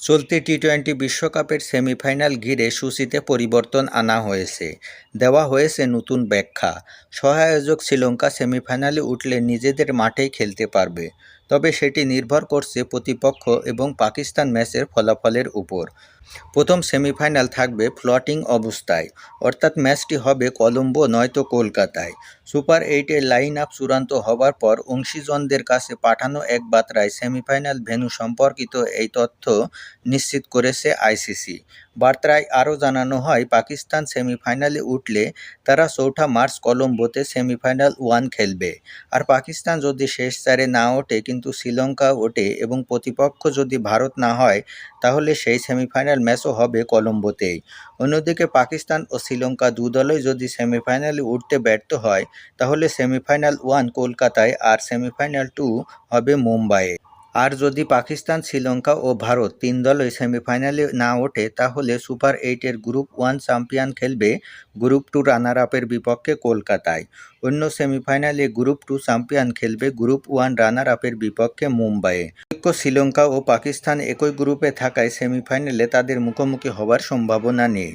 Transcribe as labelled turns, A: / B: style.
A: চলতি টি-টোয়েন্টি বিশ্বকাপের সেমিফাইনাল ঘিরে সূচিতে পরিবর্তন আনা হয়েছে। দেওয়া হয়েছে নতুন ব্যাখ্যা। সহ-আয়োজক শ্রীলঙ্কা সেমিফাইনালে উঠলে নিজেদের মাঠেই খেলতে পারবে, তবে সেটি নির্ভর করছে প্রতিপক্ষ এবং পাকিস্তান ম্যাচের ফলাফলের উপর। প্রথম সেমিফাইনাল থাকবে ফ্লোটিং অবস্থায়, অর্থাৎ ম্যাচটি হবে কলম্বো নয়তো কলকাতায়। সুপার এইটের লাইন আপ চূড়ান্ত হবার পর অংশীজনদের কাছে পাঠানো এক বার্তায় সেমিফাইনাল ভেন্যু সম্পর্কিত এই তথ্য নিশ্চিত করেছে আইসিসি। বার্তায় আরও জানানো হয়, পাকিস্তান সেমিফাইনালে উঠলে তারা ৪ মার্চ কলম্বোতে সেমিফাইনাল 1 খেলবে। আর পাকিস্তান যদি শেষ চারে না ওঠে কিন্তু শ্রীলঙ্কা ওঠে এবং প্রতিপক্ষ যদি ভারত না হয়, তাহলে সেই সেমিফাইনাল ম্যাচও হবে কলম্বোতেই। অন্যদিকে পাকিস্তান ও শ্রীলঙ্কা দুদলই যদি সেমিফাইনালে উঠতে ব্যর্থ হয়, তাহলে সেমিফাইনাল 1 কলকাতায় আর সেমিফাইনাল 2 হবে মুম্বাইয়ে। আর যদি পাকিস্তান, শ্রীলঙ্কা ও ভারত ৩ দলই সেমিফাইনালে না ওঠে, তাহলে সুপার এইটের গ্রুপ 1 চ্যাম্পিয়ন খেলবে গ্রুপ 2 রানার আপের বিপক্ষে কলকাতায়। অন্য সেমিফাইনালে গ্রুপ 2 চ্যাম্পিয়ন খেলবে গ্রুপ 1 রানার আপের বিপক্ষে মুম্বাইয়ে। শ্রীলঙ্কা ও পাকিস্তান একই গ্রুপে থাকায় সেমিফাইনালে তাদের মুখোমুখি হবার সম্ভাবনা নেই।